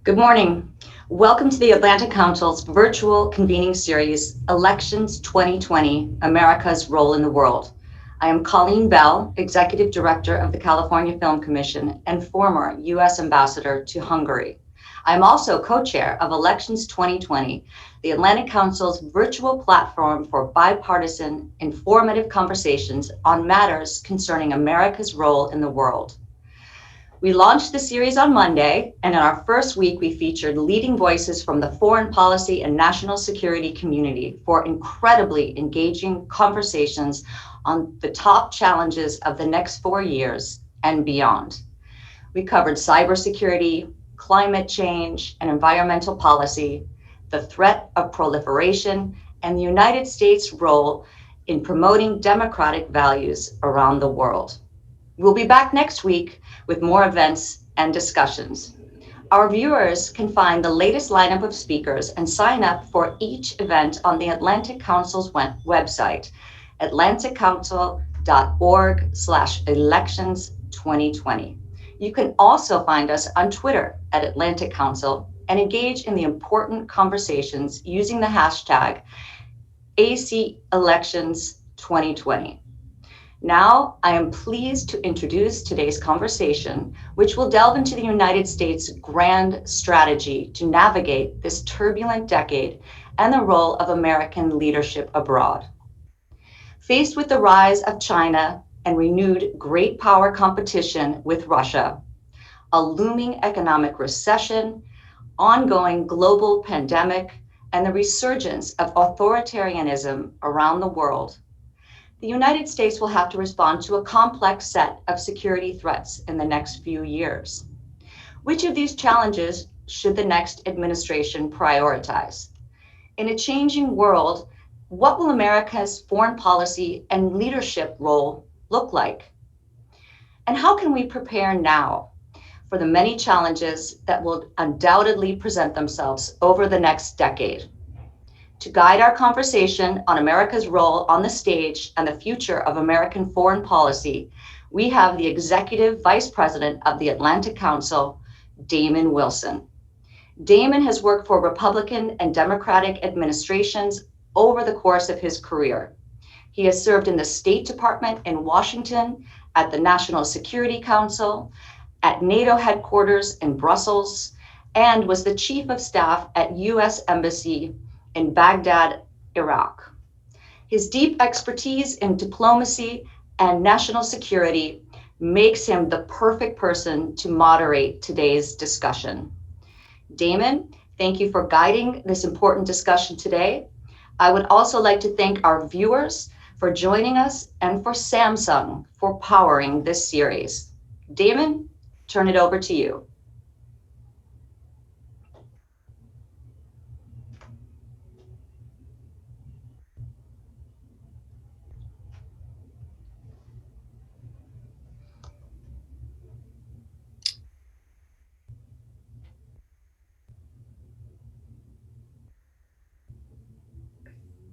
Good morning. Welcome to the Atlantic Council's virtual convening series, Elections 2020, America's Role in the World. I am Colleen Bell, Executive Director of the California Film Commission and former U.S. Ambassador to Hungary. I am also co-chair of Elections 2020, the Atlantic Council's virtual platform for bipartisan, informative conversations on matters concerning America's role in the world. We launched the series on Monday, and in our first week, we featured leading voices from the foreign policy and national security community for incredibly engaging conversations on the top challenges of the next 4 years and beyond. We covered cybersecurity, climate change, and environmental policy, the threat of proliferation, and the United States' role in promoting democratic values around the world. We'll be back next week with more events and discussions. Our viewers can find the latest lineup of speakers and sign up for each event on the Atlantic Council's website, atlanticcouncil.org/elections2020. You can also find us on Twitter at Atlantic Council and engage in the important conversations using the hashtag ACElections2020. Now, I am pleased to introduce today's conversation, which will delve into the United States' grand strategy to navigate this turbulent decade and the role of American leadership abroad. Faced with the rise of China and renewed great power competition with Russia, a looming economic recession, ongoing global pandemic, and the resurgence of authoritarianism around the world, the United States will have to respond to a complex set of security threats in the next few years. Which of these challenges should the next administration prioritize? In a changing world, what will America's foreign policy and leadership role look like? And how can we prepare now for the many challenges that will undoubtedly present themselves over the next decade? To guide our conversation on America's role on the stage and the future of American foreign policy, we have the Executive Vice President of the Atlantic Council, Damon Wilson. Damon has worked for Republican and Democratic administrations over the course of his career. He has served in the State Department in Washington, at the National Security Council, at NATO headquarters in Brussels, and was the Chief of Staff at U.S. Embassy in Baghdad, Iraq. His deep expertise in diplomacy and national security makes him the perfect person to moderate today's discussion. Damon, thank you for guiding this important discussion today. I would also like to thank our viewers for joining us and for Samsung for powering this series. Damon, turn it over to you.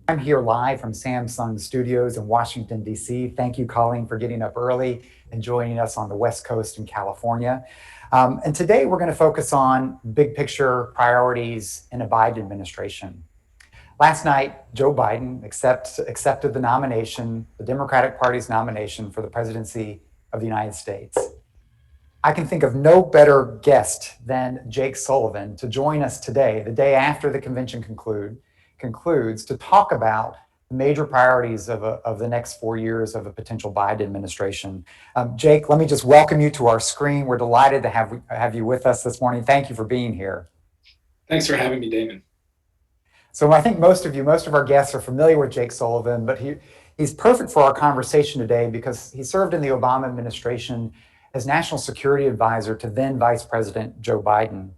I'm here live from Samsung Studios in Washington, D.C. Thank you, Colleen, for getting up early and joining us on the West Coast in California. And today we're going to focus on big picture priorities in a Biden administration. Last night, Joe Biden accepted the nomination, the Democratic Party's nomination for the presidency of the United States. I can think of no better guest than Jake Sullivan to join us today, the day after the convention concludes, to talk about the major priorities of the next 4 years of a potential Biden administration. Jake, let me just welcome you to our screen. We're delighted to have you with us this morning. Thank you for being here. Thanks for having me, Damon. So I think most of our guests are familiar with Jake Sullivan, but he's perfect for our conversation today because he served in the Obama administration as National Security Advisor to then Vice President Joe Biden.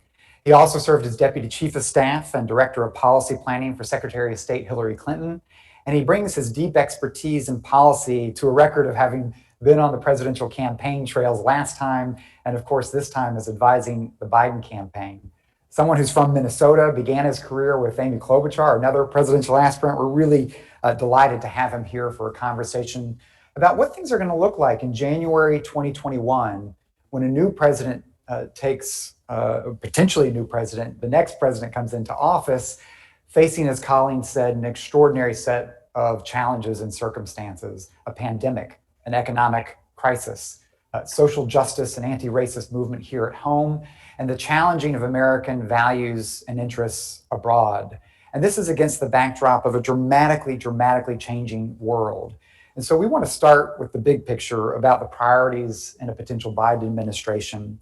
He also served as Deputy Chief of Staff and Director of Policy Planning for Secretary of State Hillary Clinton. And he brings his deep expertise in policy to a record of having been on the presidential campaign trails last time, and of course this time as advising the Biden campaign. Someone who's from Minnesota, began his career with Amy Klobuchar, another presidential aspirant. We're really delighted to have him here for a conversation about what things are going to look like in January 2021 when a new president takes potentially a new president, the next president comes into office, facing, as Colleen said, an extraordinary set of challenges and circumstances, a pandemic, an economic crisis, social justice and anti-racist movement here at home, and the challenging of American values and interests abroad. And this is against the backdrop of a dramatically changing world. And so we want to start with the big picture about the priorities in a potential Biden administration.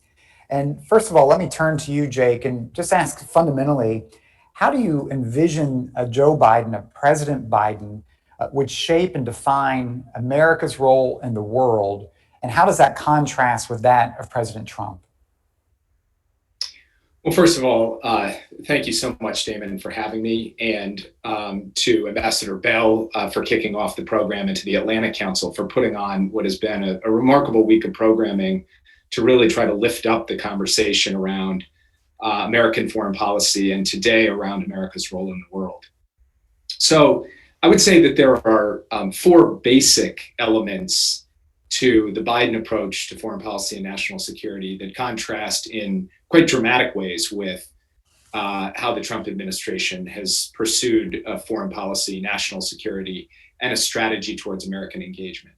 And first of all, let me turn to you, Jake, and just ask fundamentally, how do you envision a Joe Biden, a President Biden, would shape and define America's role in the world? And how does that contrast with that of President Trump? Well, first of all, thank you so much, Damon, for having me, and to Ambassador Bell for kicking off the program, and to the Atlantic Council for putting on what has been a remarkable week of programming to really try to lift up the conversation around American foreign policy, and today around America's role in the world. So I would say that there are four basic elements to the Biden approach to foreign policy and national security that contrast in quite dramatic ways with how the Trump administration has pursued foreign policy, national security, and a strategy towards American engagement.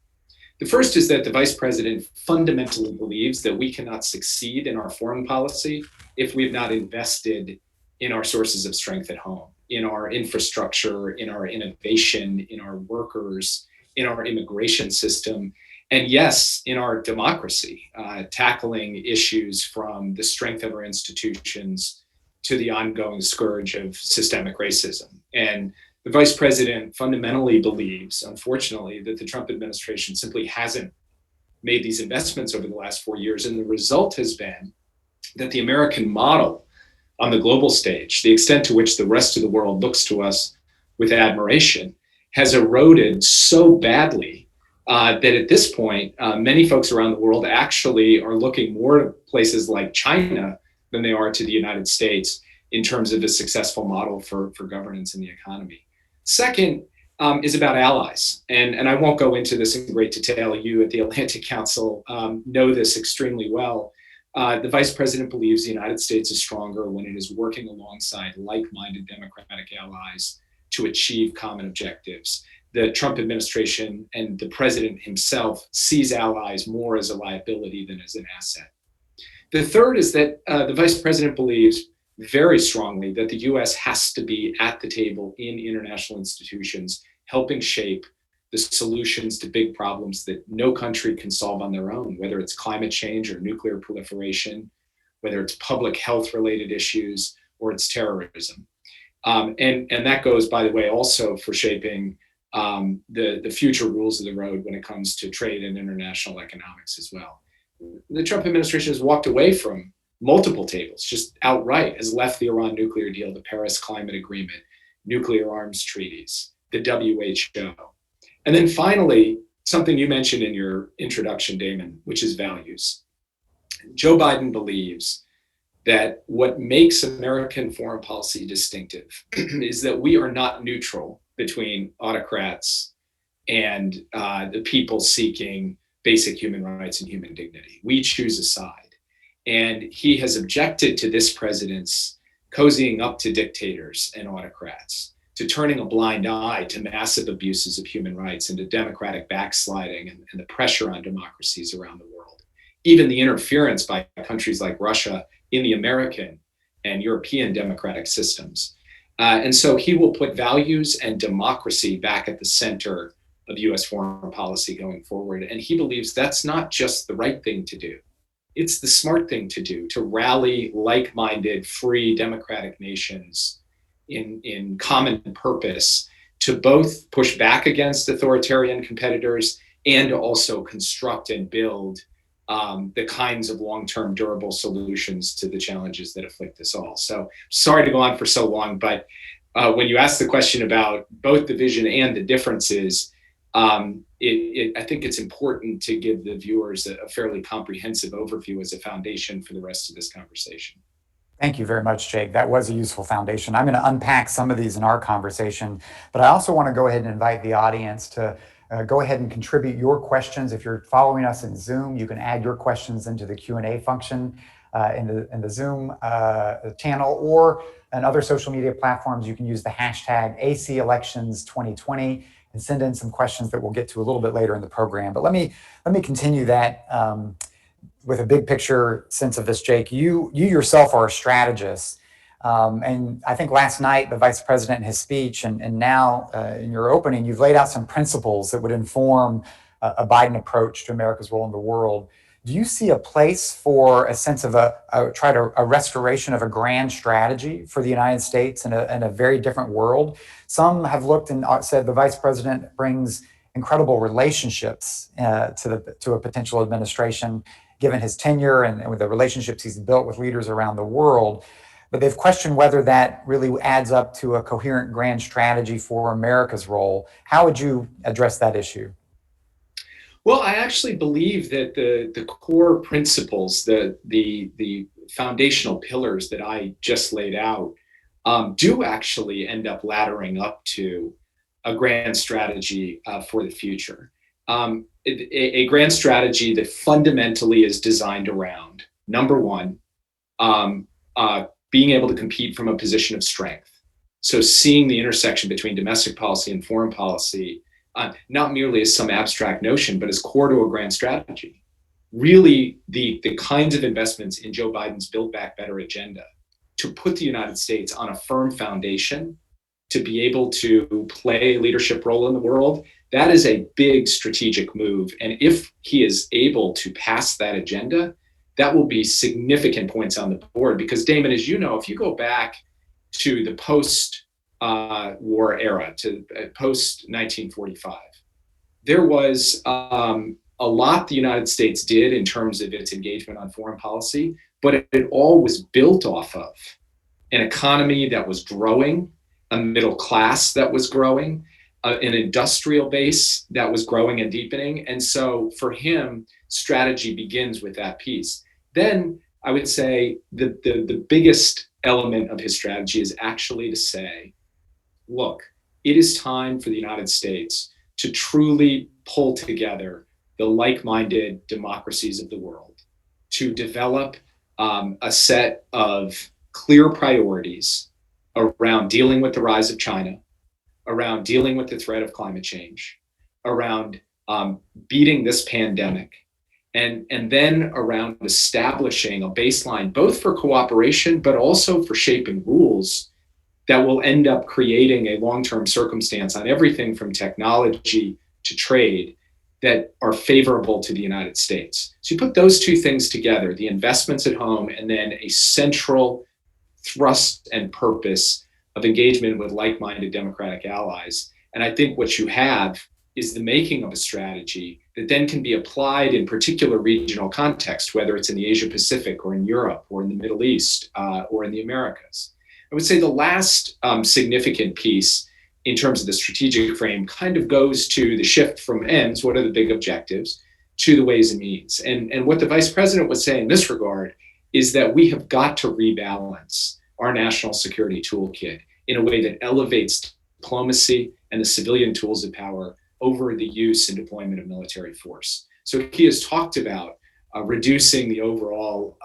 The first is that the vice president fundamentally believes that we cannot succeed in our foreign policy if we have not invested in our sources of strength at home, in our infrastructure, in our innovation, in our workers, in our immigration system, and yes, in our democracy, tackling issues from the strength of our institutions to the ongoing scourge of systemic racism. And the vice president fundamentally believes, unfortunately, that the Trump administration simply hasn't made these investments over the last 4 years. And the result has been that the American model on the global stage, the extent to which the rest of the world looks to us with admiration, has eroded so badly that at this point, many folks around the world actually are looking more to places like China than they are to the United States in terms of a successful model for governance in the economy. Second is about allies. And I won't go into this in great detail. You at the Atlantic Council know this extremely well. The vice president believes the United States is stronger when it is working alongside like-minded democratic allies to achieve common objectives. The Trump administration and the president himself sees allies more as a liability than as an asset. The third is that the vice president believes very strongly that the US has to be at the table in international institutions, helping shape the solutions to big problems that no country can solve on their own, whether it's climate change or nuclear proliferation, whether it's public health related issues or it's terrorism. And that goes, by the way, also for shaping the future rules of the road when it comes to trade and international economics as well. The Trump administration has walked away from multiple tables, just outright has left the Iran nuclear deal, the Paris Climate Agreement, nuclear arms treaties, the WHO. And then finally, something you mentioned in your introduction, Damon, which is values. Joe Biden believes that what makes American foreign policy distinctive is that we are not neutral between autocrats and the people seeking basic human rights and human dignity. We choose a side. And he has objected to this president's cozying up to dictators and autocrats, to turning a blind eye to massive abuses of human rights and to democratic backsliding and the pressure on democracies around the world. Even the interference by countries like Russia in the American and European democratic systems. And so he will put values and democracy back at the center of US foreign policy going forward. And he believes that's not just the right thing to do. It's the smart thing to do, to rally like-minded, free, democratic nations in common purpose to both push back against authoritarian competitors and to also construct and build the kinds of long-term durable solutions to the challenges that afflict us all. So sorry to go on for so long, but when you ask the question about both the vision and the differences, I think it's important to give the viewers a fairly comprehensive overview as a foundation for the rest of this conversation. Thank you very much, Jake. That was a useful foundation. I'm going to unpack some of these in our conversation, but I also want to go ahead and invite the audience to go ahead and contribute your questions. If you're following us in Zoom, you can add your questions into the Q&A function in the Zoom channel, or on other social media platforms. You can use the hashtag ACElections2020 and send in some questions that we'll get to a little bit later in the program. But let me continue that with a big picture sense of this, Jake. You yourself are a strategist. And I think last night, the Vice President in his speech, and now in your opening, you've laid out some principles that would inform a Biden approach to America's role in the world. Do you see a place for a sense of a restoration of a grand strategy for the United States in a very different world? Some have looked and said the Vice President brings incredible relationships to a potential administration, given his tenure and with the relationships he's built with leaders around the world. But they've questioned whether that really adds up to a coherent grand strategy for America's role. How would you address that issue? Well, I actually believe that the core principles, the foundational pillars that I just laid out, do actually end up laddering up to a grand strategy for the future. A grand strategy that fundamentally is designed around, number one, being able to compete from a position of strength. So seeing the intersection between domestic policy and foreign policy, not merely as some abstract notion, but as core to a grand strategy. Really, the kinds of investments in Joe Biden's Build Back Better agenda to put the United States on a firm foundation to be able to play a leadership role in the world, that is a big strategic move. And if he is able to pass that agenda, that will be significant points on the board. Because Damon, as you know, if you go back to the post-war era, to post-1945, there was a lot the United States did in terms of its engagement on foreign policy, but it all was built off of an economy that was growing, a middle class that was growing, an industrial base that was growing and deepening. And so for him, strategy begins with that piece. Then I would say the biggest element of his strategy is actually to say, look, it is time for the United States to truly pull together the like-minded democracies of the world, to develop a set of clear priorities around dealing with the rise of China, around dealing with the threat of climate change, around beating this pandemic, and then around establishing a baseline, both for cooperation, but also for shaping rules that will end up creating a long-term circumstance on everything from technology to trade that are favorable to the United States. So you put those two things together, the investments at home, and then a central thrust and purpose of engagement with like-minded democratic allies. And I think what you have is the making of a strategy that then can be applied in particular regional context, whether it's in the Asia Pacific or in Europe or in the Middle East or in the Americas. I would say the last significant piece in terms of the strategic frame kind of goes to the shift from ends, what are the big objectives, to the ways and means. And what the Vice President would say in this regard is that we have got to rebalance our national security toolkit in a way that elevates diplomacy and the civilian tools of power over the use and deployment of military force. So he has talked about reducing the overall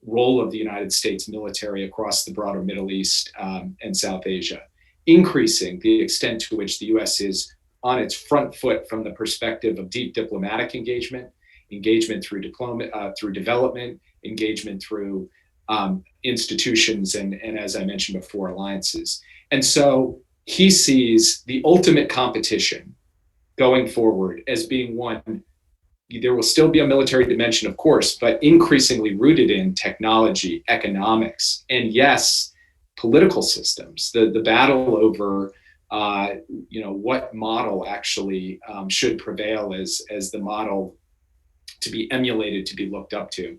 role of the United States military across the broader Middle East and South Asia, increasing the extent to which the US is on its front foot from the perspective of deep diplomatic engagement through development, engagement through institutions, and as I mentioned before, alliances. And so he sees the ultimate competition going forward as being one, there will still be a military dimension, of course, but increasingly rooted in technology, economics, and yes, political systems. The battle over what model actually should prevail as the model to be emulated, to be looked up to.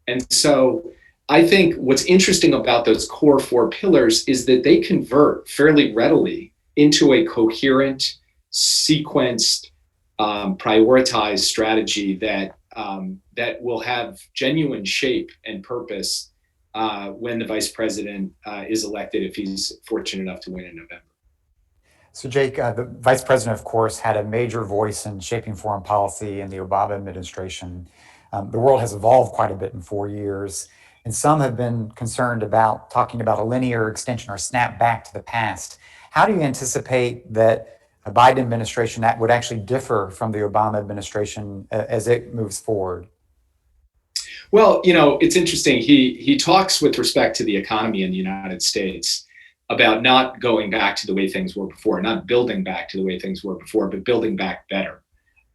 And so I think what's interesting about those core four pillars is that they convert fairly readily into a coherent, sequenced, prioritized strategy that will have genuine shape and purpose when the vice president is elected, if he's fortunate enough to win in November. So Jake, the vice president, of course, had a major voice in shaping foreign policy in the Obama administration. The world has evolved quite a bit in 4 years. and some have been concerned about talking about a linear extension or snap back to the past. How do you anticipate that a Biden administration that would actually differ from the Obama administration as it moves forward? Well, it's interesting. He talks with respect to the economy in the United States about not going back to the way things were before, not building back to the way things were before, but building back better.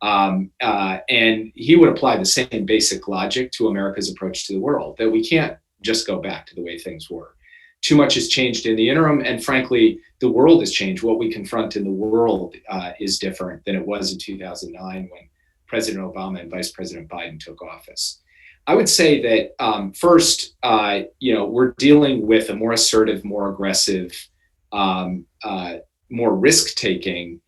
And he would apply the same basic logic to America's approach to the world, that we can't just go back to the way things were. Too much has changed in the interim, and frankly, the world has changed. What we confront in the world is different than it was in 2009 when President Obama and Vice President Biden took office. I would say that first, we're dealing with a more assertive, more aggressive, more risk-taking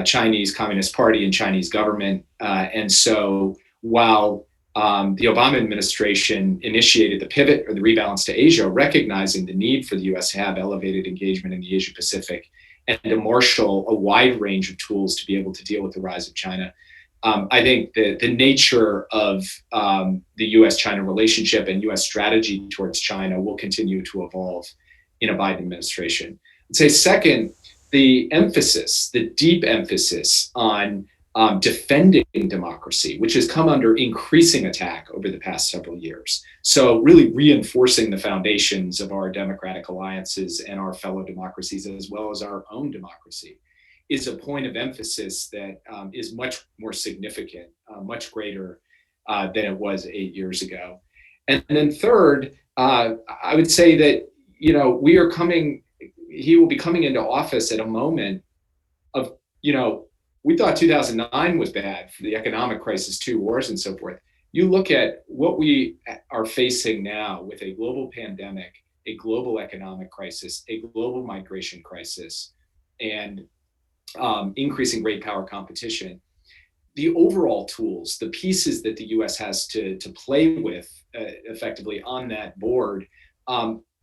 Chinese Communist Party and Chinese government. And so while the Obama administration initiated the pivot or the rebalance to Asia, recognizing the need for the US to have elevated engagement in the Asia Pacific and to marshal a wide range of tools to be able to deal with the rise of China, I think the nature of the US-China relationship and US strategy towards China will continue to evolve in a Biden administration. I'd say second, the deep emphasis on defending democracy, which has come under increasing attack over the past several years. So really reinforcing the foundations of our democratic alliances and our fellow democracies, as well as our own democracy, is a point of emphasis that is much more significant, much greater than it was 8 years ago. And then third, I would say that, he will be coming into office at a moment of, we thought 2009 was bad for the economic crisis, 2 wars and so forth. You look at what we are facing now with a global pandemic, a global economic crisis, a global migration crisis, and increasing great power competition. The overall tools, the pieces that the US has to play with effectively on that board,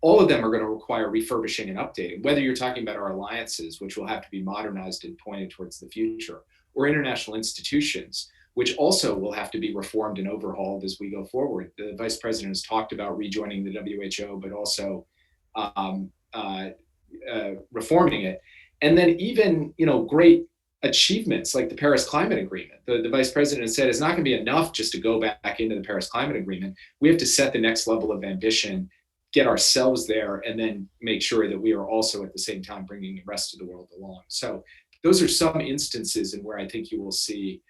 all of them are going to require refurbishing and updating, whether you're talking about our alliances, which will have to be modernized and pointed towards the future, or international institutions, which also will have to be reformed and overhauled as we go forward. The Vice President has talked about rejoining the WHO, but also reforming it. And then even, great achievements like the Paris Climate Agreement. The Vice President said it's not going to be enough just to go back into the Paris Climate Agreement. We have to set the next level of ambition, get ourselves there, and then make sure that we are also at the same time bringing the rest of the world along. So those are some instances in where I think you will see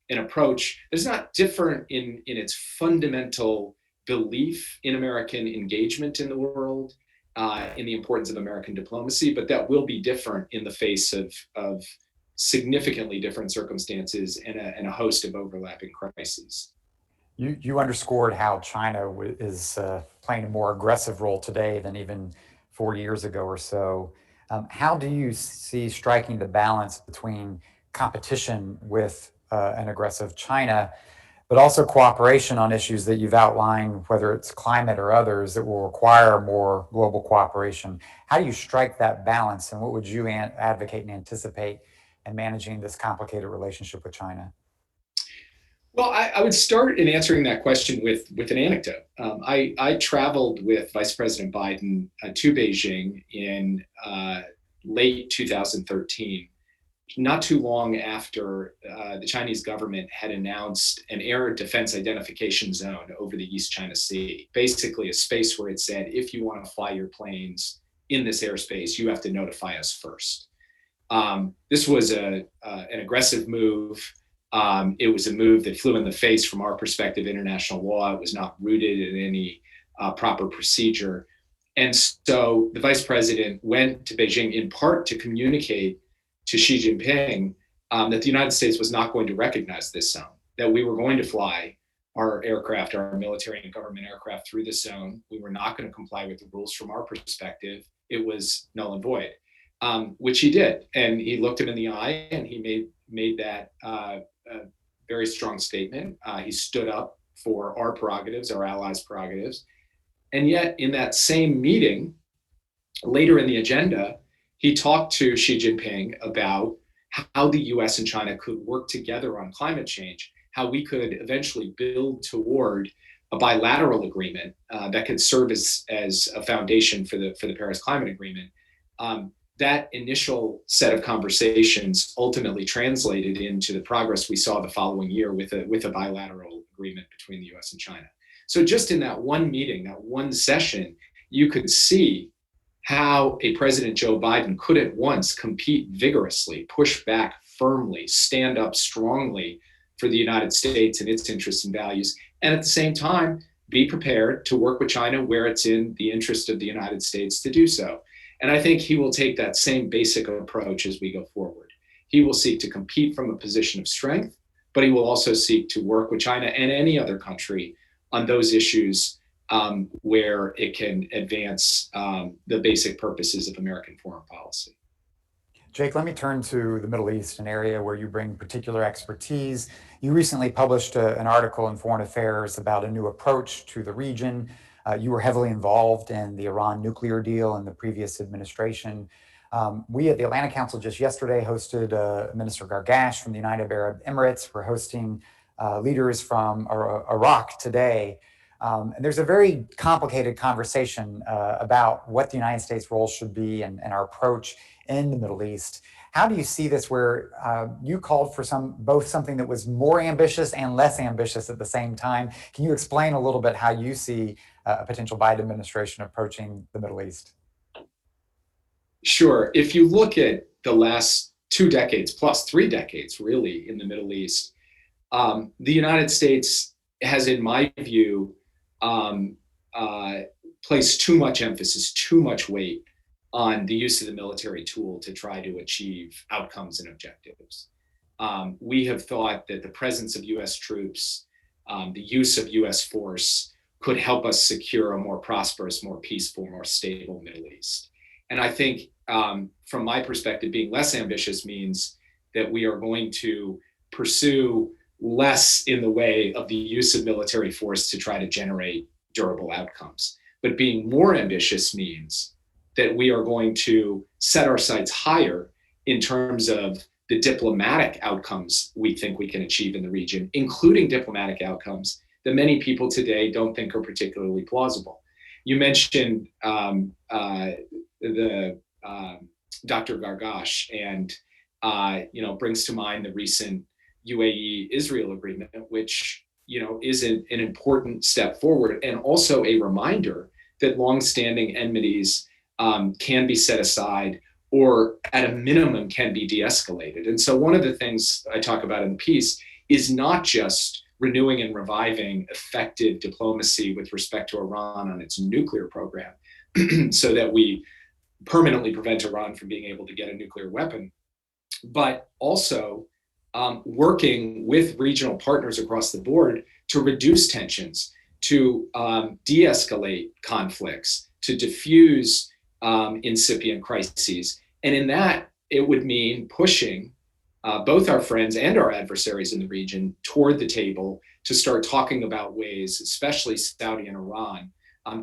an approach that's not different in its fundamental belief in American engagement in the world, in the importance of American diplomacy, but that will be different in the face of significantly different circumstances and a host of overlapping crises. You underscored how China is playing a more aggressive role today than even 4 years ago or so. How do you see striking the balance between competition with an aggressive China, but also cooperation on issues that you've outlined, whether it's climate or others, that will require more global cooperation? How do you strike that balance, and what would you advocate and anticipate in managing this complicated relationship with China? Well, I would start in answering that question with an anecdote. I traveled with Vice President Biden to Beijing in late 2013, not too long after the Chinese government had announced an air defense identification zone over the East China Sea, basically a space where it said, if you want to fly your planes in this airspace, you have to notify us first. This was an aggressive move. It was a move that flew in the face, from our perspective, international law. It was not rooted in any proper procedure. And so the vice president went to Beijing in part to communicate to Xi Jinping that the United States was not going to recognize this zone, that we were going to fly our aircraft, our military and government aircraft through the zone. We were not going to comply with the rules from our perspective. It was null and void, which he did. And he looked him in the eye and he made that very strong statement. He stood up for our prerogatives, our allies' prerogatives. And yet in that same meeting, later in the agenda, he talked to Xi Jinping about how the US and China could work together on climate change, how we could eventually build toward a bilateral agreement that could serve as a foundation for the Paris Climate Agreement. That initial set of conversations ultimately translated into the progress we saw the following year with a bilateral agreement between the U.S. and China. So just in that one meeting, that one session, you could see how a President Joe Biden could at once compete vigorously, push back firmly, stand up strongly for the United States and its interests and values, and at the same time, be prepared to work with China where it's in the interest of the United States to do so. And I think he will take that same basic approach as we go forward. He will seek to compete from a position of strength, but he will also seek to work with China and any other country on those issues where it can advance the basic purposes of American foreign policy. Jake, let me turn to the Middle East, an area where you bring particular expertise. You recently published an article in Foreign Affairs about a new approach to the region. You were heavily involved in the Iran nuclear deal in the previous administration. We at the Atlantic Council just yesterday hosted Minister Gargash from the United Arab Emirates. We're hosting leaders from Iraq today. And there's a very complicated conversation about what the United States' role should be and our approach in the Middle East. How do you see this, where you called for both something that was more ambitious and less ambitious at the same time? Can you explain a little bit how you see a potential Biden administration approaching the Middle East? Sure. If you look at the last 2 decades, plus 3 decades, really, in the Middle East, the United States has, in my view, placed too much emphasis, too much weight on the use of the military tool to try to achieve outcomes and objectives. We have thought that the presence of US troops, the use of US force could help us secure a more prosperous, more peaceful, more stable Middle East. And I think from my perspective, being less ambitious means that we are going to pursue less in the way of the use of military force to try to generate durable outcomes. But being more ambitious means that we are going to set our sights higher in terms of the diplomatic outcomes we think we can achieve in the region, including diplomatic outcomes that many people today don't think are particularly plausible. You mentioned Dr. Gargash, and brings to mind the recent UAE-Israel agreement, which is an important step forward, and also a reminder that longstanding enmities can be set aside, or at a minimum can be de-escalated. And so one of the things I talk about in the piece is not just renewing and reviving effective diplomacy with respect to Iran on its nuclear program so that we permanently prevent Iran from being able to get a nuclear weapon, but also working with regional partners across the board to reduce tensions, to de-escalate conflicts, to diffuse incipient crises. And in that, it would mean pushing both our friends and our adversaries in the region toward the table to start talking about ways, especially Saudi and Iran,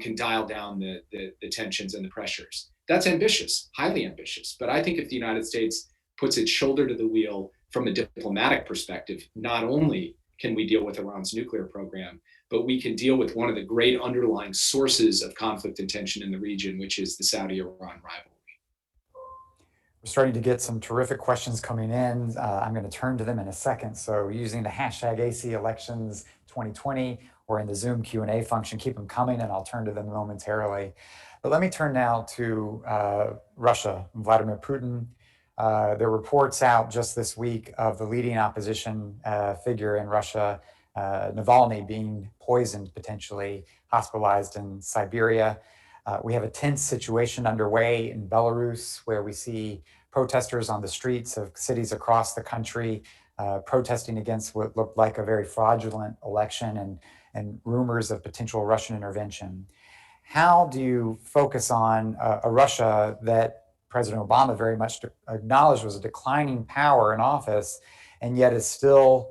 can dial down the tensions and the pressures. That's ambitious, highly ambitious. But I think if the United States puts its shoulder to the wheel from a diplomatic perspective, not only can we deal with Iran's nuclear program, but we can deal with one of the great underlying sources of conflict and tension in the region, which is the Saudi-Iran rivalry. We're starting to get some terrific questions coming in. I'm going to turn to them in a second. So using the hashtag ACElections 2020 or in the Zoom Q&A function, keep them coming and I'll turn to them momentarily. But let me turn now to Russia, Vladimir Putin. There are reports out just this week of the leading opposition figure in Russia, Navalny, being poisoned, potentially hospitalized in Siberia. We have a tense situation underway in Belarus, where we see protesters on the streets of cities across the country protesting against what looked like a very fraudulent election and rumors of potential Russian intervention. How do you focus on a Russia that President Obama very much acknowledged was a declining power in office, and yet is still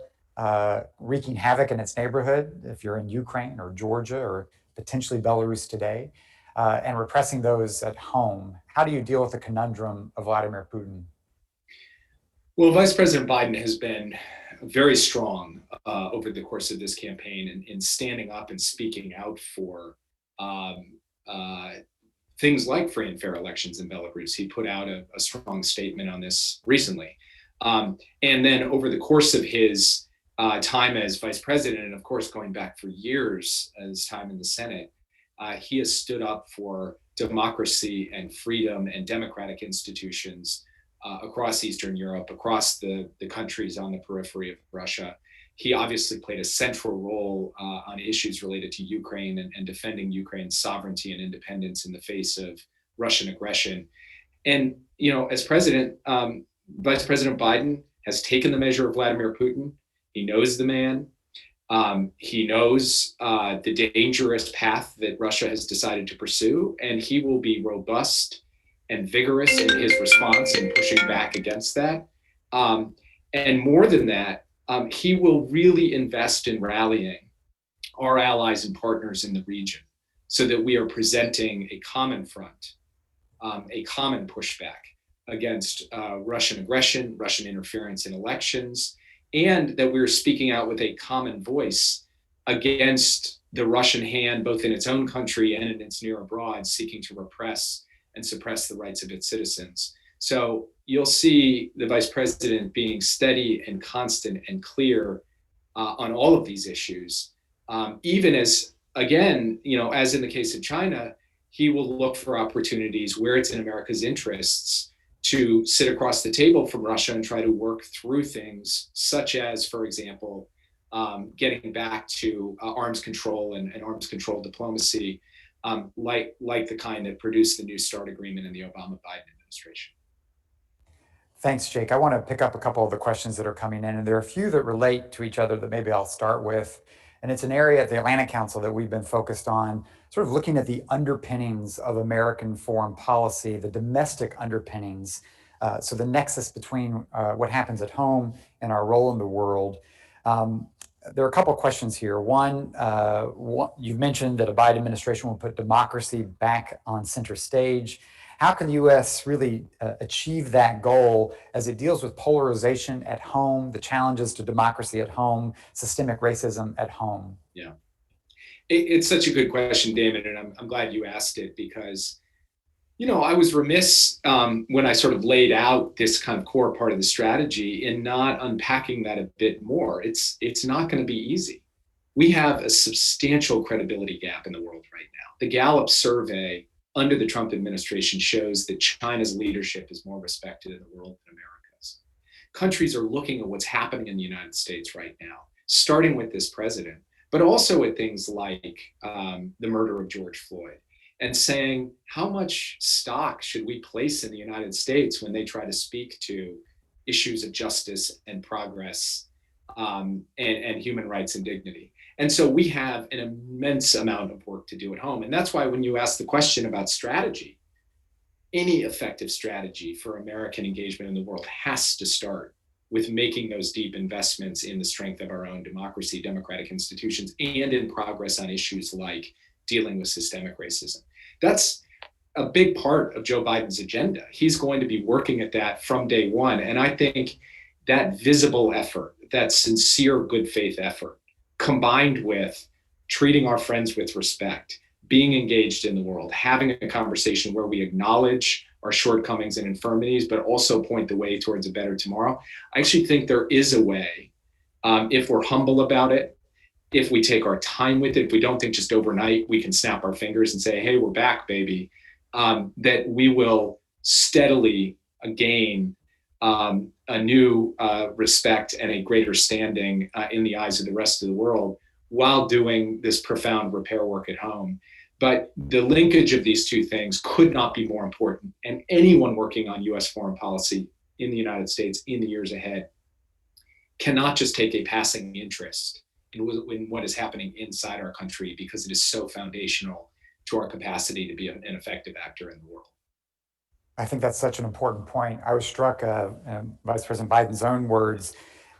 wreaking havoc in its neighborhood, if you're in Ukraine or Georgia or potentially Belarus today, and repressing those at home? How do you deal with the conundrum of Vladimir Putin? Well, Vice President Biden has been very strong over the course of this campaign in standing up and speaking out for things like free and fair elections in Belarus. He put out a strong statement on this recently. And then over the course of his time as vice president, and of course going back for years as time in the Senate, he has stood up for democracy and freedom and democratic institutions across Eastern Europe, across the countries on the periphery of Russia. He obviously played a central role on issues related to Ukraine and defending Ukraine's sovereignty and independence in the face of Russian aggression. And, you know, as president, Vice President Biden has taken the measure of Vladimir Putin. He knows the man. He knows the dangerous path that Russia has decided to pursue, and he will be robust and vigorous in his response and pushing back against that. And more than that, he will really invest in rallying our allies and partners in the region so that we are presenting a common front, a common pushback against Russian aggression, Russian interference in elections, and that we're speaking out with a common voice against the Russian hand, both in its own country and in its near abroad, seeking to repress and suppress the rights of its citizens. So you'll see the vice president being steady and constant and clear on all of these issues, even as, again, you know, as in the case of China, he will look for opportunities where it's in America's interests to sit across the table from Russia and try to work through things such as, for example, getting back to arms control and arms control diplomacy, like the kind that produced the New START agreement in the Obama-Biden administration. Thanks, Jake. I want to pick up a couple of the questions that are coming in, and there are a few that relate to each other that maybe I'll start with. And it's an area at the Atlantic Council that we've been focused on, sort of looking at the underpinnings of American foreign policy, the domestic underpinnings, so the nexus between what happens at home and our role in the world. There are a couple of questions here. One, you've mentioned that a Biden administration will put democracy back on center stage. How can the U.S. really achieve that goal as it deals with polarization at home, the challenges to democracy at home, systemic racism at home? Yeah, it's such a good question, David, and I'm glad you asked it because, you know, I was remiss when I sort of laid out this kind of core part of the strategy in not unpacking that a bit more. It's not going to be easy. We have a substantial credibility gap in the world right now. The Gallup survey under the Trump administration shows that China's leadership is more respected in the world than America's. Countries are looking at what's happening in the United States right now, starting with this president, but also at things like the murder of George Floyd, and saying, how much stock should we place in the United States when they try to speak to issues of justice and progress and human rights and dignity? And so we have an immense amount of work to do at home. And that's why when you ask the question about strategy, any effective strategy for American engagement in the world has to start with making those deep investments in the strength of our own democracy, democratic institutions, and in progress on issues like dealing with systemic racism. That's a big part of Joe Biden's agenda. He's going to be working at that from day one. And I think that visible effort, that sincere good faith effort, combined with treating our friends with respect, being engaged in the world, having a conversation where we acknowledge our shortcomings and infirmities, but also point the way towards a better tomorrow. I actually think there is a way, if we're humble about it, if we take our time with it, if we don't think just overnight we can snap our fingers and say, hey, we're back, baby, that we will steadily gain a new respect and a greater standing in the eyes of the rest of the world while doing this profound repair work at home. But the linkage of these two things could not be more important. And anyone working on US foreign policy in the United States in the years ahead cannot just take a passing interest in what is happening inside our country, because it is so foundational to our capacity to be an effective actor in the world. I think that's such an important point. I was struck, Vice President Biden's own words,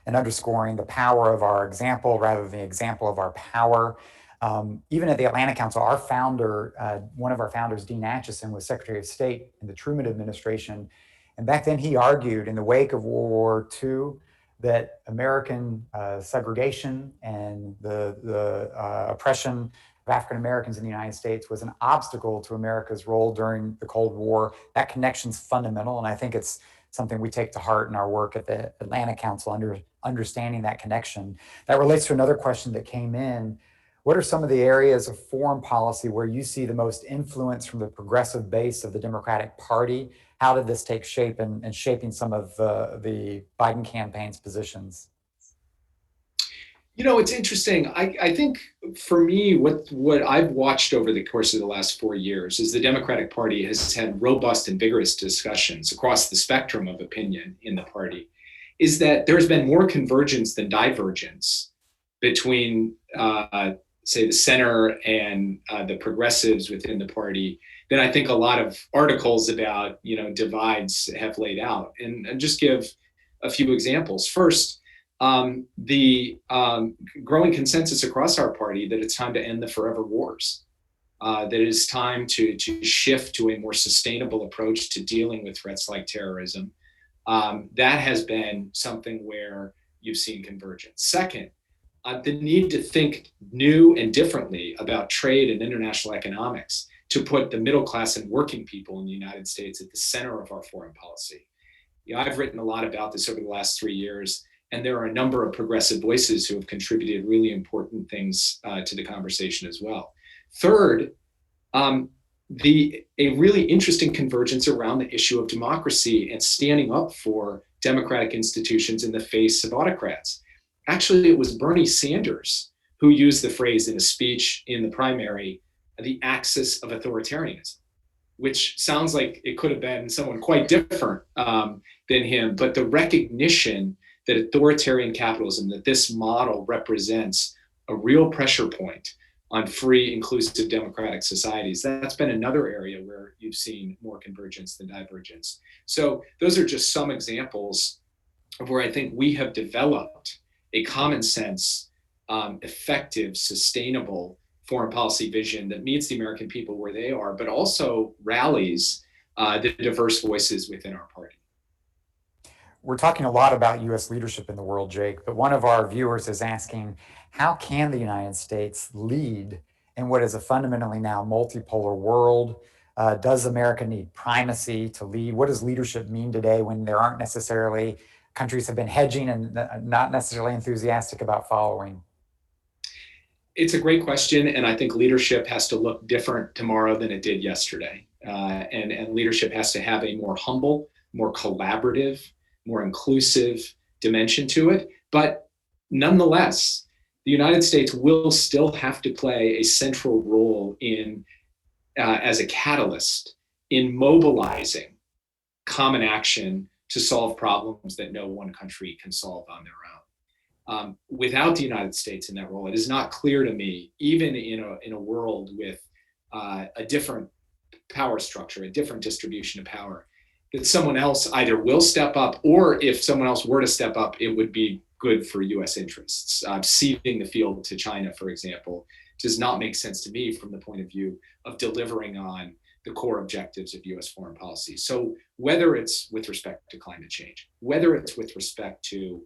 and underscoring the power of our example rather than the example of our power. Even at the Atlantic Council, our founder, one of our founders, Dean Acheson, was Secretary of State in the Truman administration. And back then he argued in the wake of World War II that American segregation and the oppression of African Americans in the United States was an obstacle to America's role during the Cold War. That connection's fundamental, and I think it's something we take to heart in our work at the Atlantic Council, understanding that connection. That relates to another question that came in. What are some of the areas of foreign policy where you see the most influence from the progressive base of the Democratic Party? How did this take shape in shaping some of the Biden campaign's positions? You know, it's interesting. I think for me, what I've watched over the course of the last 4 years is the Democratic Party has had robust and vigorous discussions across the spectrum of opinion in the party, is that there's been more convergence than divergence between, say, the center and the progressives within the party than I think a lot of articles about, divides have laid out. And just give a few examples. First, the growing consensus across our party that it's time to end the forever wars, that it is time to shift to a more sustainable approach to dealing with threats like terrorism. That has been something where you've seen convergence. Second, the need to think new and differently about trade and international economics to put the middle class and working people in the United States at the center of our foreign policy. I've written a lot about this over the last 3 years, and there are a number of progressive voices who have contributed really important things to the conversation as well. Third, a really interesting convergence around the issue of democracy and standing up for democratic institutions in the face of autocrats. Actually, it was Bernie Sanders who used the phrase in a speech in the primary, the axis of authoritarianism, which sounds like it could have been someone quite different than him, but the recognition that authoritarian capitalism, that this model represents a real pressure point on free, inclusive, democratic societies, that's been another area where you've seen more convergence than divergence. So those are just some examples of where I think we have developed a common sense, effective, sustainable foreign policy vision that meets the American people where they are, but also rallies the diverse voices within our party. We're talking a lot about U.S. leadership in the world, Jake, but one of our viewers is asking, how can the United States lead in what is a fundamentally now multipolar world? Does America need primacy to lead? What does leadership mean today when there aren't necessarily, countries have been hedging and not necessarily enthusiastic about following? It's a great question, and I think leadership has to look different tomorrow than it did yesterday. And leadership has to have a more humble, more collaborative, more inclusive dimension to it. But nonetheless, the United States will still have to play a central role in, as a catalyst in mobilizing common action to solve problems that no one country can solve on their own. Without the United States in that role, it is not clear to me, even in a world with a different power structure, a different distribution of power, that someone else either will step up, or if someone else were to step up, it would be good for U.S. interests. Ceding the field to China, for example, does not make sense to me from the point of view of delivering on the core objectives of U.S. foreign policy. So whether it's with respect to climate change, whether it's with respect to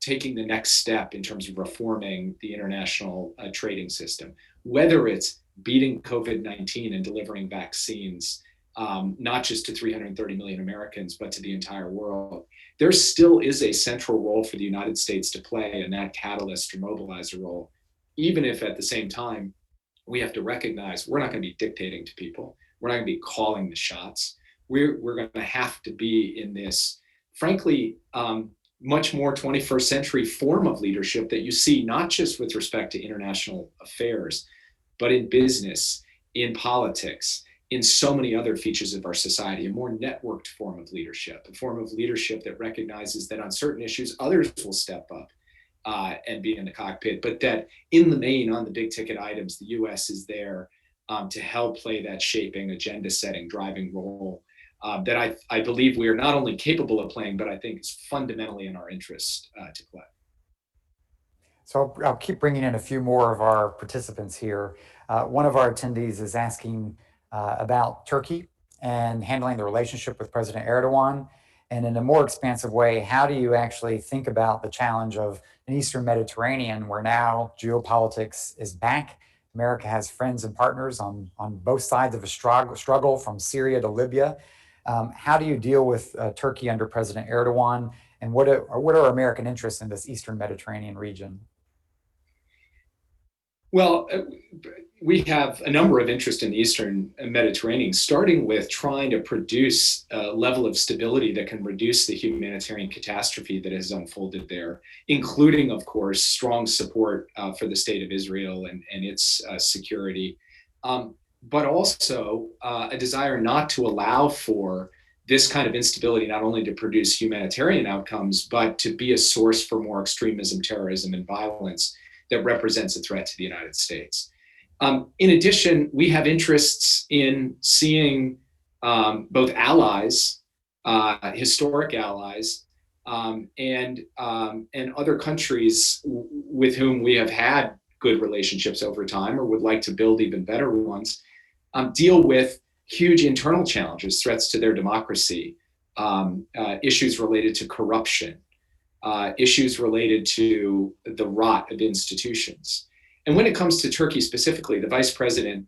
taking the next step in terms of reforming the international trading system, whether it's beating COVID-19 and delivering vaccines, not just to 330 million Americans, but to the entire world, there still is a central role for the United States to play in that catalyst or mobilizer role, even if at the same time, we have to recognize we're not going to be dictating to people. We're not going to be calling the shots. We're going to have to be in this, frankly, much more 21st century form of leadership that you see not just with respect to international affairs, but in business, in politics, in so many other features of our society, a more networked form of leadership, a form of leadership that recognizes that on certain issues, others will step up and be in the cockpit, but that in the main, on the big ticket items, the US is there to help play that shaping, agenda setting, driving role that I believe we are not only capable of playing, but I think is fundamentally in our interest to play. So I'll keep bringing in a few more of our participants here. One of our attendees is asking about Turkey and handling the relationship with President Erdogan. And in a more expansive way, how do you actually think about the challenge of an Eastern Mediterranean where now geopolitics is back? America has friends and partners on both sides of a struggle from Syria to Libya. How do you deal with Turkey under President Erdogan? And what are American interests in this Eastern Mediterranean region? Well, we have a number of interests in the Eastern Mediterranean, starting with trying to produce a level of stability that can reduce the humanitarian catastrophe that has unfolded there, including, of course, strong support for the state of Israel and its security, but also a desire not to allow for this kind of instability, not only to produce humanitarian outcomes, but to be a source for more extremism, terrorism, and violence that represents a threat to the United States. In addition, we have interests in seeing both allies, historic allies, and other countries with whom we have had good relationships over time or would like to build even better ones, deal with huge internal challenges, threats to their democracy, issues related to corruption, issues related to the rot of institutions. And when it comes to Turkey specifically, the vice president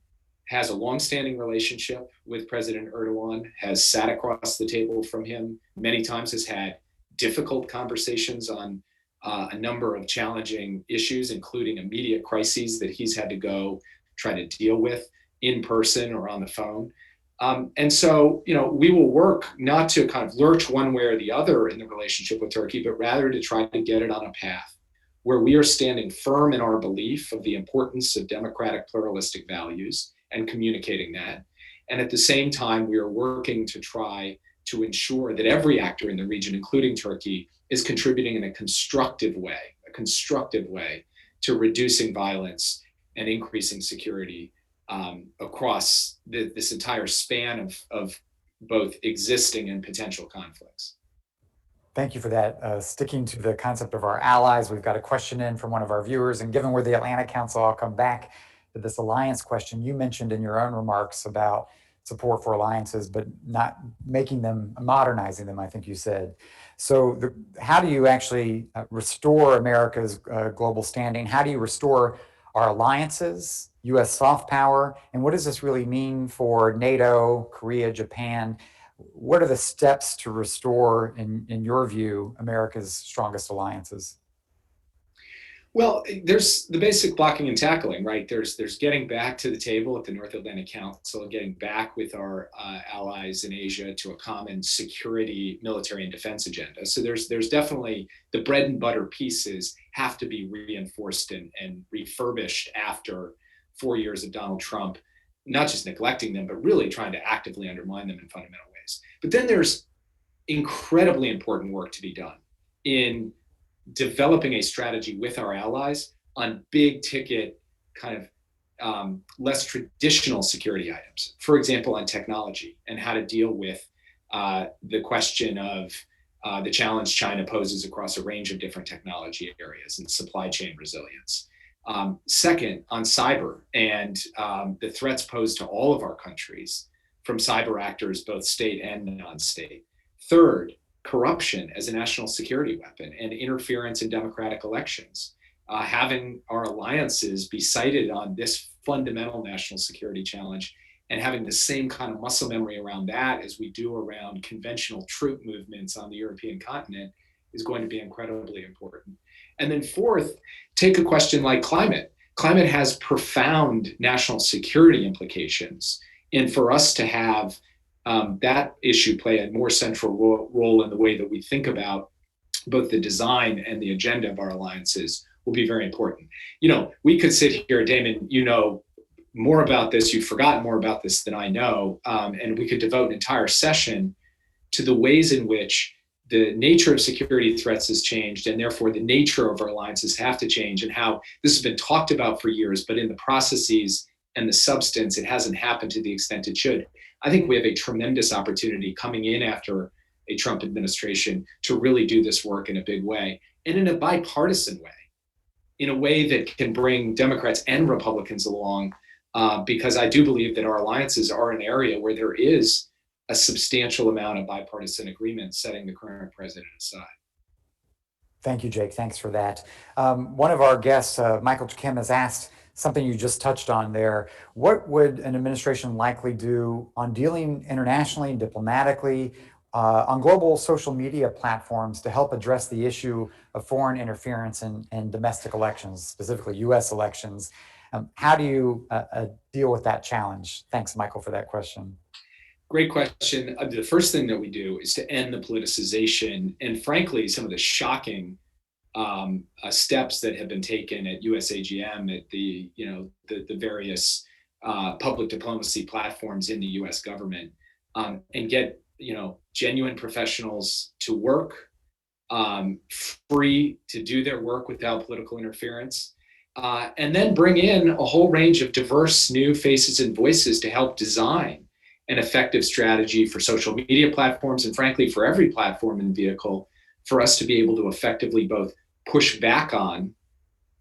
has a longstanding relationship with President Erdogan, has sat across the table from him many times, has had difficult conversations on a number of challenging issues, including immediate crises that he's had to go try to deal with in person or on the phone. And so, we will work not to kind of lurch one way or the other in the relationship with Turkey, but rather to try to get it on a path where we are standing firm in our belief of the importance of democratic pluralistic values and communicating that. And at the same time, we are working to try to ensure that every actor in the region, including Turkey, is contributing in a constructive way to reducing violence and increasing security across this entire span of both existing and potential conflicts. Thank you for that. Sticking to the concept of our allies, we've got a question in from one of our viewers, and given we're the Atlantic Council, I'll come back to this alliance question. You mentioned in your own remarks about support for alliances, but not making them, modernizing them, I think you said. So how do you actually restore America's global standing? How do you restore our alliances, US soft power, and what does this really mean for NATO, Korea, Japan? What are the steps to restore, in your view, America's strongest alliances? Well, there's the basic blocking and tackling, right? There's getting back to the table at the North Atlantic Council, getting back with our allies in Asia to a common security, military, and defense agenda. So there's definitely the bread and butter pieces have to be reinforced and refurbished after 4 years of Donald Trump, not just neglecting them, but really trying to actively undermine them in fundamental ways. But then there's incredibly important work to be done in developing a strategy with our allies on big ticket, kind of less traditional security items. For example, on technology and how to deal with the question of the challenge China poses across a range of different technology areas and supply chain resilience. Second, on cyber and the threats posed to all of our countries from cyber actors, both state and non-state. Third, corruption as a national security weapon and interference in democratic elections. Having our alliances be cited on this fundamental national security challenge and having the same kind of muscle memory around that as we do around conventional troop movements on the European continent is going to be incredibly important. And then fourth, take a question like climate. Climate has profound national security implications. And for us to have that issue play a more central role in the way that we think about both the design and the agenda of our alliances will be very important. We could sit here, Damon, more about this, you've forgotten more about this than I know, and we could devote an entire session to the ways in which the nature of security threats has changed, and therefore the nature of our alliances have to change, and how this has been talked about for years, but in the processes and the substance, it hasn't happened to the extent it should. I think we have a tremendous opportunity coming in after a Trump administration to really do this work in a big way, and in a bipartisan way, in a way that can bring Democrats and Republicans along, because I do believe that our alliances are an area where there is a substantial amount of bipartisan agreement, setting the current president aside. Thank you, Jake. Thanks for that. One of our guests, Michael Kim, has asked something you just touched on there. What would an administration likely do on dealing internationally, diplomatically, on global social media platforms to help address the issue of foreign interference in domestic elections, specifically U.S. elections? How do you deal with that challenge? Thanks, Michael, for that question. Great question. The first thing that we do is to end the politicization and, frankly, some of the shocking steps that have been taken at USAGM, at the various public diplomacy platforms in the U.S. government, and get genuine professionals to work free to do their work without political interference, and then bring in a whole range of diverse new faces and voices to help design an effective strategy for social media platforms, and frankly, for every platform and vehicle, for us to be able to effectively both push back on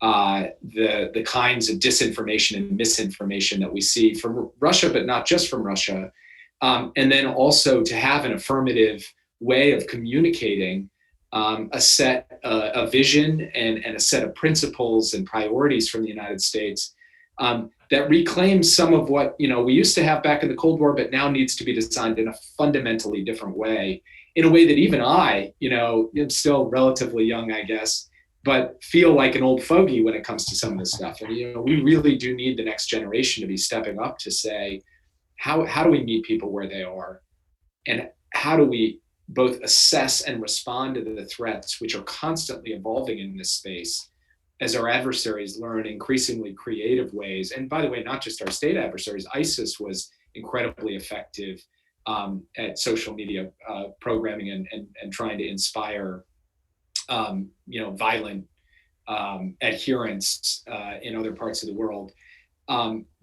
the kinds of disinformation and misinformation that we see from Russia, but not just from Russia, and then also to have an affirmative way of communicating a vision and a set of principles and priorities from the United States that reclaims some of what we used to have back in the Cold War, but now needs to be designed in a fundamentally different way, in a way that even I, am still relatively young, I guess, but feel like an old fogey when it comes to some of this stuff. And we really do need the next generation to be stepping up to say, how do we meet people where they are, and how do we both assess and respond to the threats which are constantly evolving in this space, as our adversaries learn increasingly creative ways. And by the way, not just our state adversaries. ISIS was incredibly effective at social media programming and trying to inspire violent adherence in other parts of the world.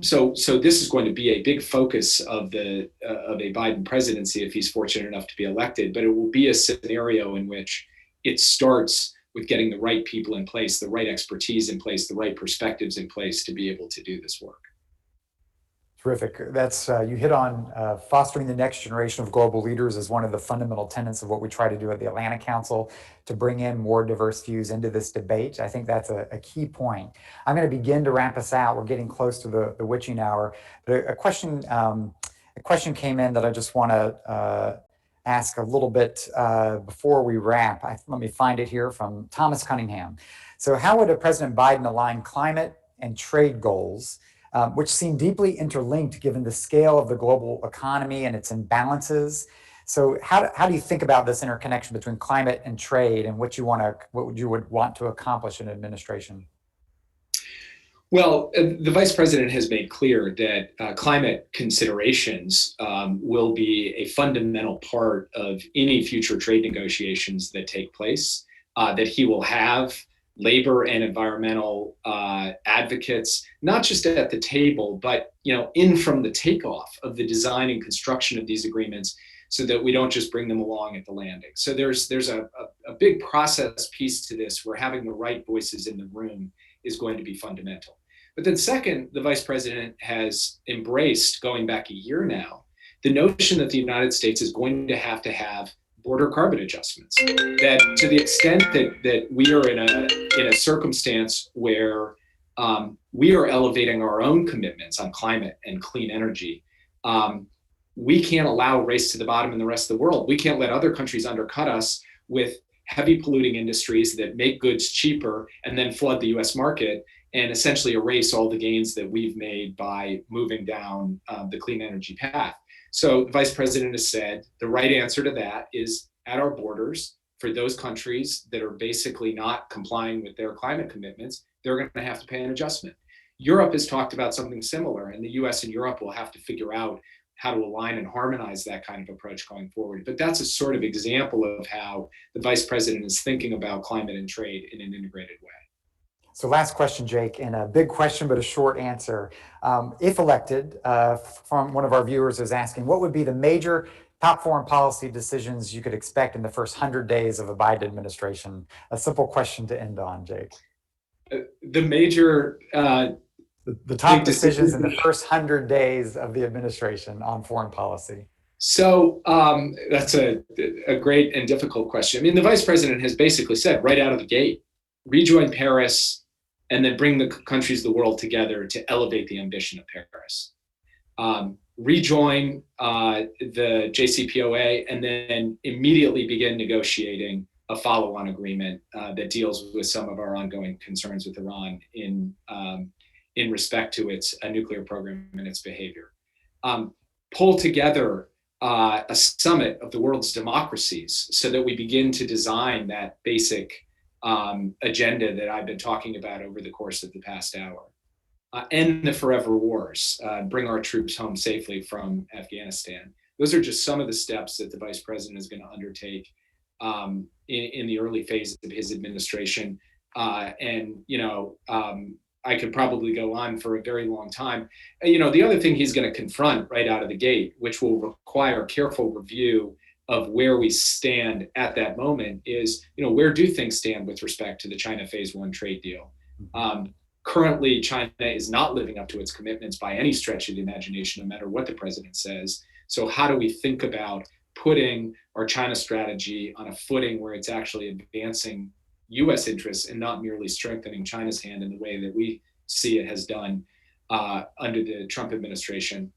So this is going to be a big focus of a Biden presidency if he's fortunate enough to be elected. But it will be a scenario in which it starts with getting the right people in place, the right expertise in place, the right perspectives in place to be able to do this work. Terrific. That's you hit on fostering the next generation of global leaders as one of the fundamental tenets of what we try to do at the Atlantic Council, to bring in more diverse views into this debate. I think that's a key point. I'm going to begin to wrap us out. We're getting close to the witching hour. But a question came in that I just want to ask a little bit before we wrap. Let me find it here from Thomas Cunningham. So how would President Biden align climate and trade goals, which seem deeply interlinked given the scale of the global economy and its imbalances? So how do you think about this interconnection between climate and trade, and what you would want to accomplish in administration? Well, the vice president has made clear that climate considerations will be a fundamental part of any future trade negotiations that take place, that he will have labor and environmental advocates, not just at the table, but in from the takeoff of the design and construction of these agreements, so that we don't just bring them along at the landing. So there's a big process piece to this, where having the right voices in the room is going to be fundamental. But then second, the vice president has embraced, going back a year now, the notion that the United States is going to have border carbon adjustments. That to the extent that we are in a circumstance where we are elevating our own commitments on climate and clean energy, we can't allow a race to the bottom in the rest of the world. We can't let other countries undercut us with heavy polluting industries that make goods cheaper and then flood the US market and essentially erase all the gains that we've made by moving down the clean energy path. So the vice president has said the right answer to that is, at our borders, for those countries that are basically not complying with their climate commitments, they're going to have to pay an adjustment. Europe has talked about something similar, and the US and Europe will have to figure out how to align and harmonize that kind of approach going forward. But that's a sort of example of how the vice president is thinking about climate and trade in an integrated way. So last question, Jake, and a big question, but a short answer. If elected, from one of our viewers is asking, what would be the major top foreign policy decisions you could expect in the first 100 days of a Biden administration? A simple question to end on, Jake. The major... the top decisions in the first 100 days of the administration on foreign policy. So that's a great and difficult question. I mean, the vice president has basically said right out of the gate, rejoin Paris and then bring the countries of the world together to elevate the ambition of Paris. Rejoin the JCPOA and then immediately begin negotiating a follow-on agreement that deals with some of our ongoing concerns with Iran in respect to its nuclear program and its behavior. Pull together a summit of the world's democracies so that we begin to design that basic agenda that I've been talking about over the course of the past hour. End the forever wars, bring our troops home safely from Afghanistan. Those are just some of the steps that the vice president is going to undertake in the early phase of his administration. I could probably go on for a very long time. The other thing he's going to confront right out of the gate, which will require careful review of where we stand at that moment, is, where do things stand with respect to the China Phase 1 trade deal? Currently, China is not living up to its commitments by any stretch of the imagination, no matter what the president says. So how do we think about putting our China strategy on a footing where it's actually advancing U.S. interests and not merely strengthening China's hand in the way that we see it has done under the Trump administration?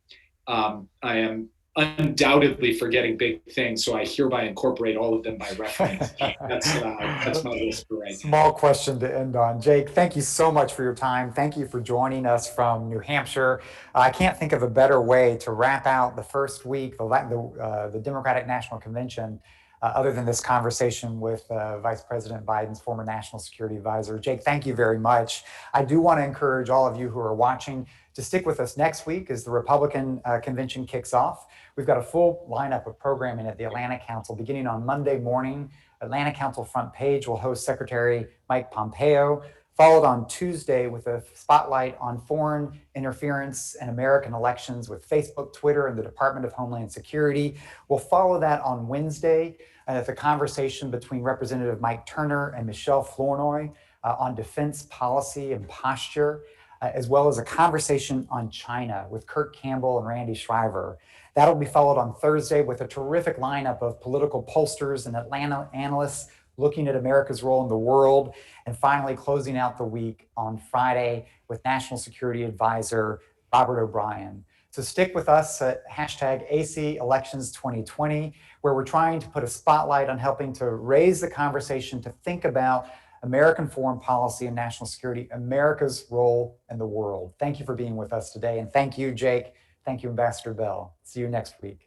I am undoubtedly forgetting big things, so I hereby incorporate all of them by reference. That's my list for right now. Small question to end on. Jake, thank you so much for your time. Thank you for joining us from New Hampshire. I can't think of a better way to wrap out the first week, the Democratic National Convention, other than this conversation with Vice President Biden's former National Security Advisor. Jake, thank you very much. I do want to encourage all of you who are watching to stick with us next week as the Republican convention kicks off. We've got a full lineup of programming at the Atlantic Council beginning on Monday morning. Atlantic Council front page will host Secretary Mike Pompeo, followed on Tuesday with a spotlight on foreign interference in American elections with Facebook, Twitter, and the Department of Homeland Security. We'll follow that on Wednesday with a conversation between Representative Mike Turner and Michelle Flournoy on defense policy and posture, as well as a conversation on China with Kurt Campbell and Randy Shriver. That'll be followed on Thursday with a terrific lineup of political pollsters and Atlanta analysts looking at America's role in the world, and finally closing out the week on Friday with National Security Advisor Robert O'Brien. So stick with us at #AC Elections2020, where we're trying to put a spotlight on helping to raise the conversation to think about American foreign policy and national security, America's role in the world. Thank you for being with us today. And thank you, Jake. Thank you, Ambassador Bell. See you next week.